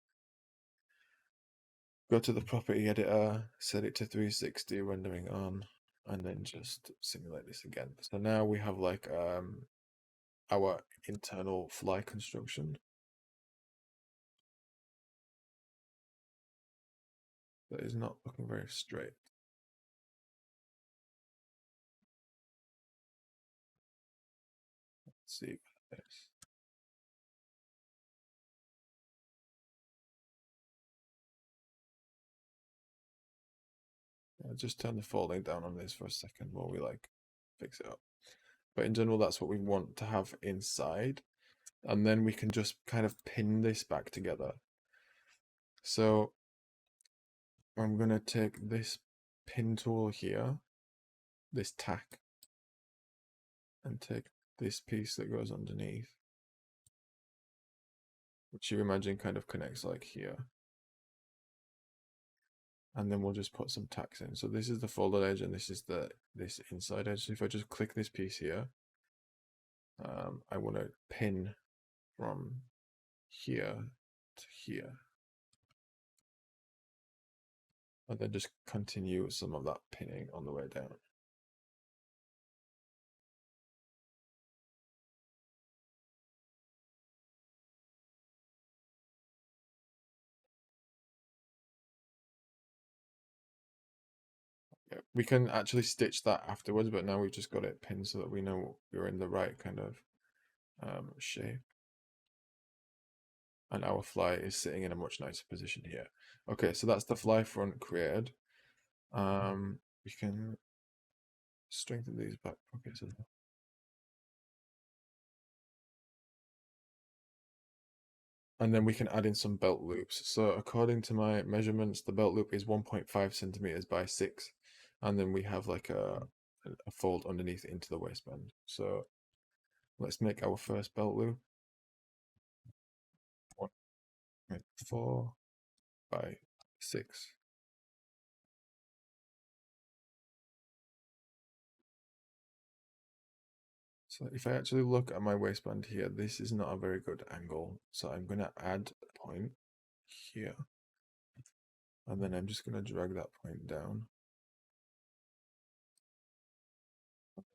Go to the property editor, set it to 360 rendering on, and then just simulate this again. So now we have like our internal fly construction. That is not looking very straight. Let's see this. I'll just turn the folding down on this for a second while we like fix it up. But in general, that's what we want to have inside. And then we can just kind of pin this back together. So I'm going to take this pin tool here, this tack, and take this piece that goes underneath, which you imagine kind of connects like here. And then we'll just put some tacks in. So this is the folded edge and this is this inside edge. So if I just click this piece here, I want to pin from here to here. And then just continue some of that pinning on the way down. Yeah, we can actually stitch that afterwards, but now we've just got it pinned so that we know we're in the right kind of shape. And our fly is sitting in a much nicer position here. Okay, so that's the fly front created. We can strengthen these back pockets as well. And then we can add in some belt loops. So according to my measurements, the belt loop is 1.5 centimeters by 6. And then we have like a fold underneath into the waistband. So let's make our first belt loop. 1.4 by 6. So if I actually look at my waistband here, this is not a very good angle. So I'm going to add a point here. And then I'm just going to drag that point down.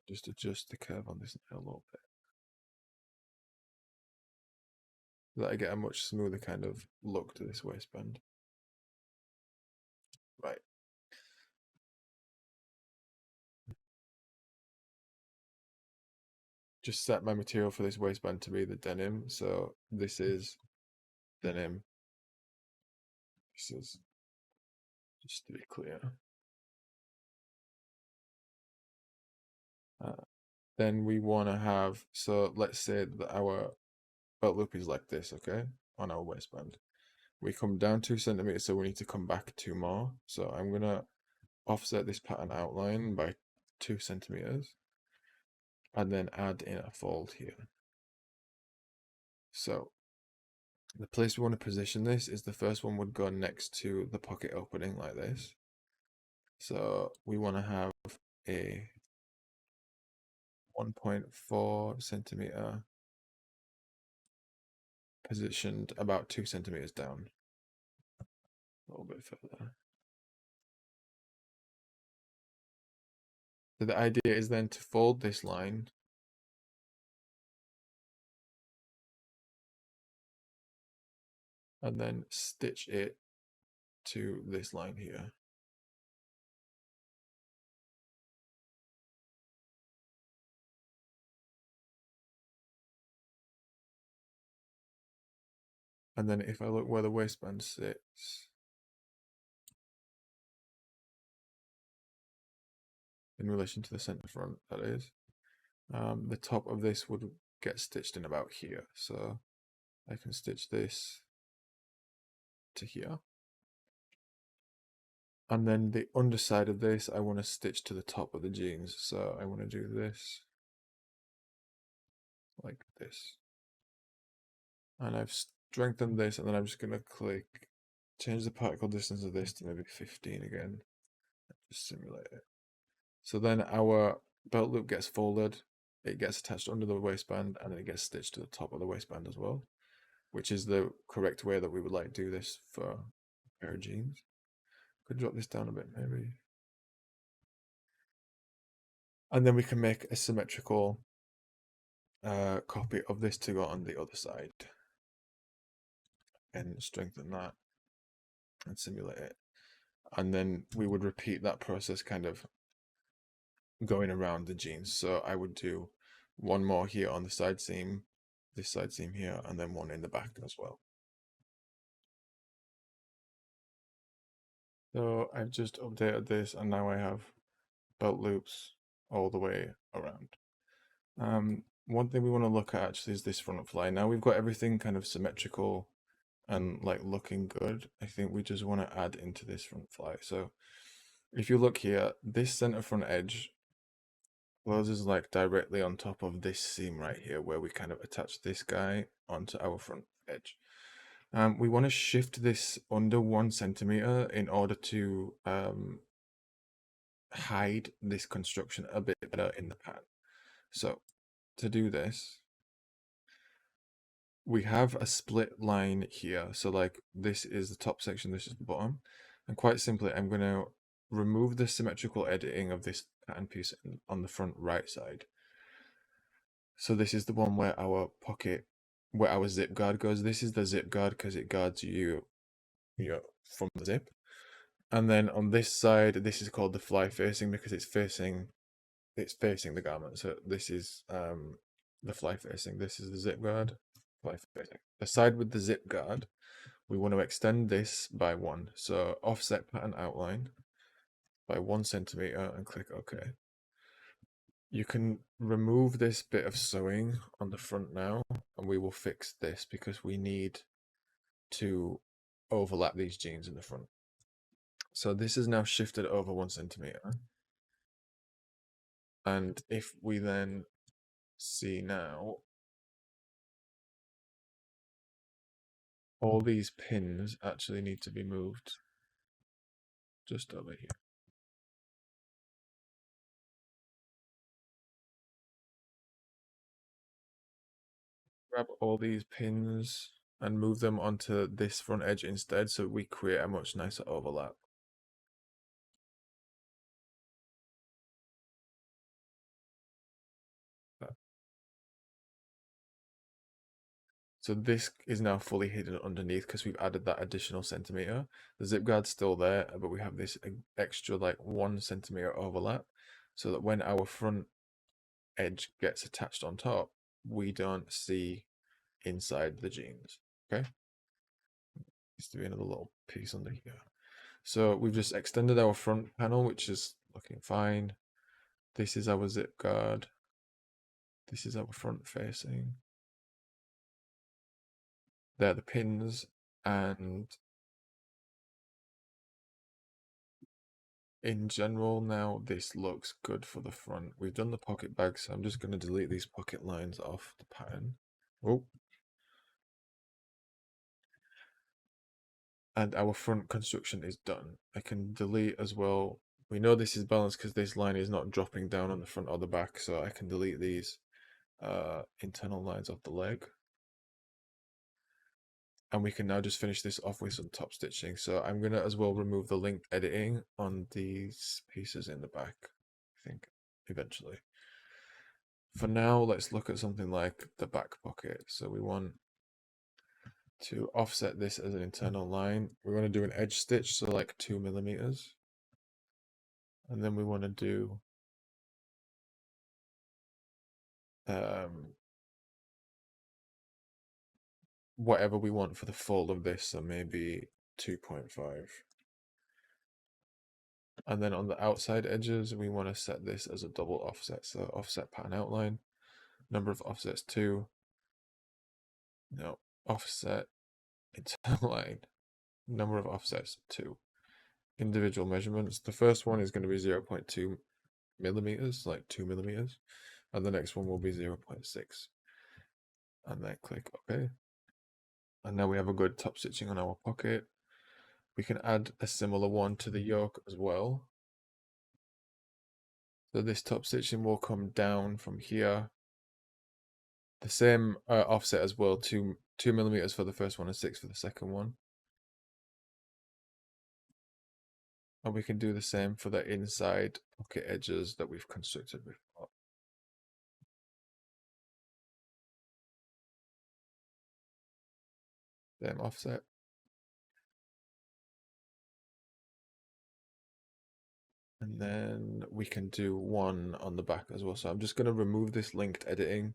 Just adjust the curve on this a little bit. So that I get a much smoother kind of look to this waistband. Right. Just set my material for this waistband to be the denim. So this is denim. This is, just to be clear. Then we want to have, so let's say that our belt loop is like this, okay, on our waistband. We come down 2 centimeters, so we need to come back 2 more. So I'm going to offset this pattern outline by 2 centimeters and then add in a fold here. So the place we want to position this is the first one would go next to the pocket opening like this. So we want to have a 1.4 centimeter positioned about 2 centimeters down. a little bit further. So the idea is then to fold this line and then stitch it to this line here. And then if I look where the waistband sits, in relation to the center front, that is, the top of this would get stitched in about here. So I can stitch this to here. And then the underside of this, I want to stitch to the top of the jeans. So I want to do this like this. And I've strengthened this, and then I'm just going to click, change the particle distance of this to maybe 15 again. Just simulate it. So then our belt loop gets folded, it gets attached under the waistband, and then it gets stitched to the top of the waistband as well, which is the correct way that we would like to do this for a pair of jeans. Could drop this down a bit maybe. And then we can make a symmetrical copy of this to go on the other side. And strengthen that and simulate it. And then we would repeat that process kind of going around the jeans. So I would do one more here on the side seam, this side seam here, and then one in the back as well. So I've just updated this, and now I have belt loops all the way around. One thing we want to look at actually is this front fly. Now we've got everything kind of symmetrical and like looking good. I think we just want to add into this front fly. So if you look here, this center front edge closes like directly on top of this seam right here, where we kind of attach this guy onto our front edge. We want to shift this under 1 centimeter in order to hide this construction a bit better in the pattern. So to do this, we have a split line here. So like this is the top section, this is the bottom. And quite simply, I'm going to remove the symmetrical editing of this pattern piece on the front right side. So this is the one where our pocket, where our zip guard goes. This is the zip guard because it guards you from the zip. And then on this side, this is called the fly facing because it's facing the garment. So this is the fly facing. This is the zip guard, fly facing. The side with the zip guard, we want to extend this by 1. So offset pattern outline by 1 centimeter and click OK. You can remove this bit of sewing on the front now, and we will fix this because we need to overlap these jeans in the front. So this is now shifted over 1 centimeter. And if we then see now, all these pins actually need to be moved just over here. Grab all these pins and move them onto this front edge instead, so we create a much nicer overlap. So this is now fully hidden underneath because we've added that additional centimeter. The zip guard's still there, but we have this extra like 1 centimeter overlap, so that when our front edge gets attached on top, we don't see inside the jeans. Okay, needs to be another little piece under here. So we've just extended our front panel, which is looking fine. This is our zip guard. This is our front facing. They're the pins, and in general now this looks good for the front. We've done the pocket bag, so I'm just going to delete these pocket lines off the pattern. Oh. And our front construction is done. I can delete as well. We know this is balanced because this line is not dropping down on the front or the back, so I can delete these internal lines of the leg. And we can now just finish this off with some top stitching. So I'm going to as well remove the linked editing on these pieces in the back, I think, eventually. For now, let's look at something like the back pocket. So we want to offset this as an internal line. We want to do an edge stitch, so like 2 millimeters. And then we want to do whatever we want for the fold of this, so maybe 2.5. And then on the outside edges, we want to set this as a double offset. So offset pattern outline, number of offsets 2. No, offset internal line, number of offsets 2. Individual measurements. The first one is going to be 0.2 millimeters, like 2 millimeters. And the next one will be 0.6. And then click OK. And now we have a good top stitching on our pocket. We can add a similar one to the yoke as well. So this top stitching will come down from here. The same offset as well, 2 millimeters for the first one and 6 for the second one. And we can do the same for the inside pocket edges that we've constructed before. Same offset. And then we can do one on the back as well. So I'm just going to remove this linked editing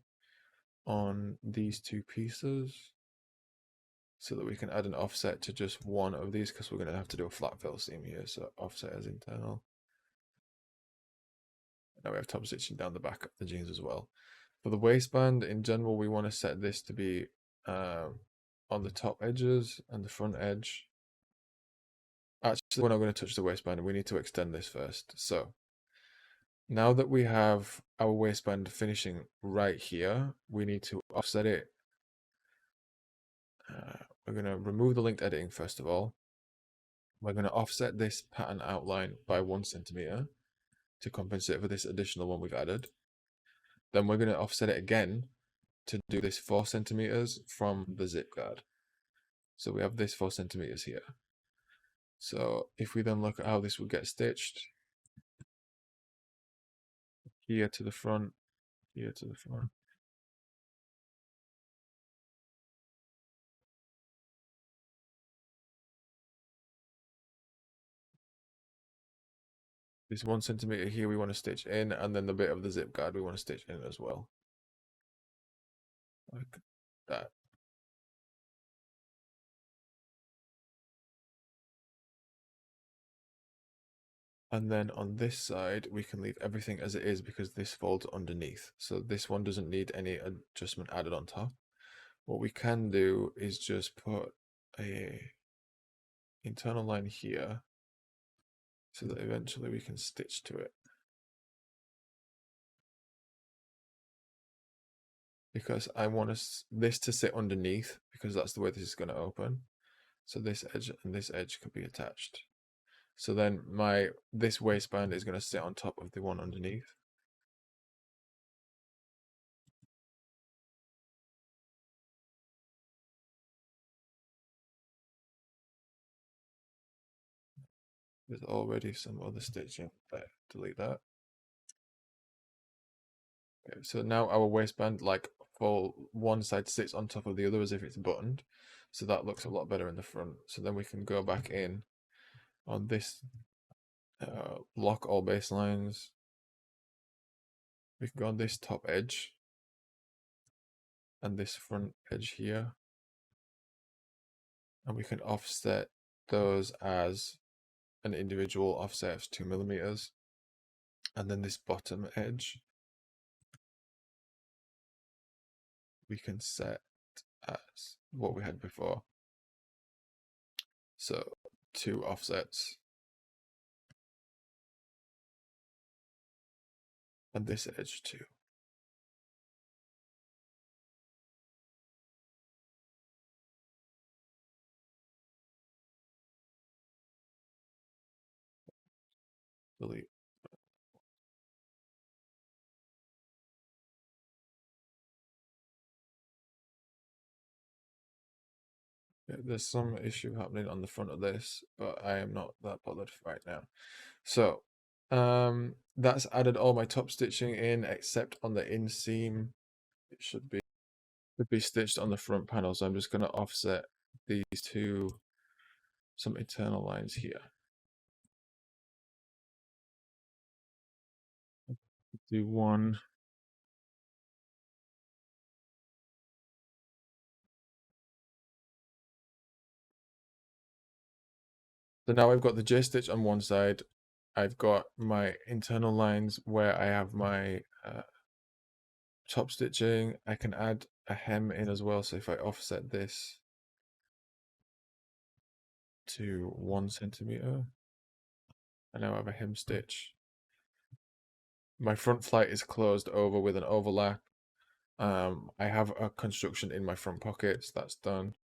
on these two pieces so that we can add an offset to just one of these, because we're going to have to do a flat fill seam here. So offset as internal. Now we have top stitching down the back of the jeans as well. For the waistband, in general, we want to set this to be on the top edges and the front edge. Actually, we're not going to touch the waistband. We need to extend this first. So now that we have our waistband finishing right here, we need to offset it. We're going to remove the linked editing first of all. We're going to offset this pattern outline by 1 centimeter to compensate for this additional one we've added. Then we're going to offset it again to do this 4 centimeters from the zip guard. So we have this 4 centimeters here. So if we then look at how this would get stitched, here to the front, here to the front. This 1 centimeter here we want to stitch in, and then the bit of the zip guard we want to stitch in as well. Like that. And then on this side, we can leave everything as it is because this folds underneath. So this one doesn't need any adjustment added on top. What we can do is just put a internal line here so that eventually we can stitch to it. Because I want this to sit underneath, because that's the way this is going to open. So this edge and this edge could be attached. So then this waistband is going to sit on top of the one underneath. There's already some other stitching there. Delete that. Okay, so now our waistband, like for one side, sits on top of the other as if it's buttoned. So that looks a lot better in the front. So then we can go back in on this, lock all baselines. We can go on this top edge and this front edge here. And we can offset those as an individual offset of 2 millimeters. And then this bottom edge, we can set as what we had before. So 2 offsets. And this edge too. Delete. There's some issue happening on the front of this, but I am not that bothered right now. So, that's added all my top stitching in except on the inseam. It should be stitched on the front panel. So I'm just going to offset these two, some internal lines here. Do one. So now I've got the J stitch on one side. I've got my internal lines where I have my top stitching. I can add a hem in as well. So if I offset this to 1 centimeter, I now have a hem stitch. My front flight is closed over with an overlap. I have a construction in my front pockets. That's done.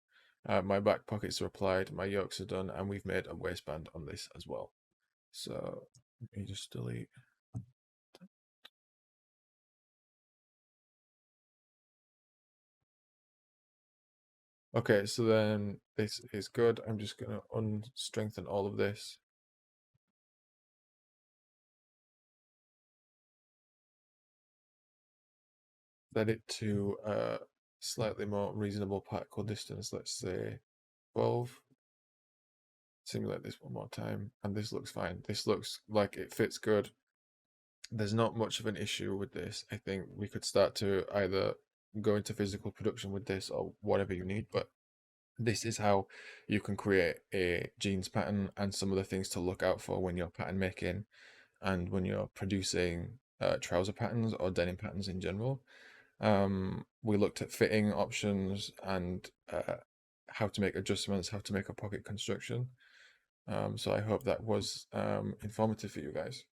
My back pockets are applied. My yokes are done, and we've made a waistband on this as well. So let me just delete. Okay, so then this is good. I'm just going to unstrengthen all of this. Set it to a slightly more reasonable particle distance, let's say 12. Simulate this one more time, and this looks fine. This looks like it fits good. There's not much of an issue with this. I think we could start to either go into physical production with this or whatever you need, but this is how you can create a jeans pattern and some of the things to look out for when you're pattern making and when you're producing trouser patterns or denim patterns in general. We looked at fitting options and how to make adjustments, how to make a pocket construction. So I hope that was informative for you guys.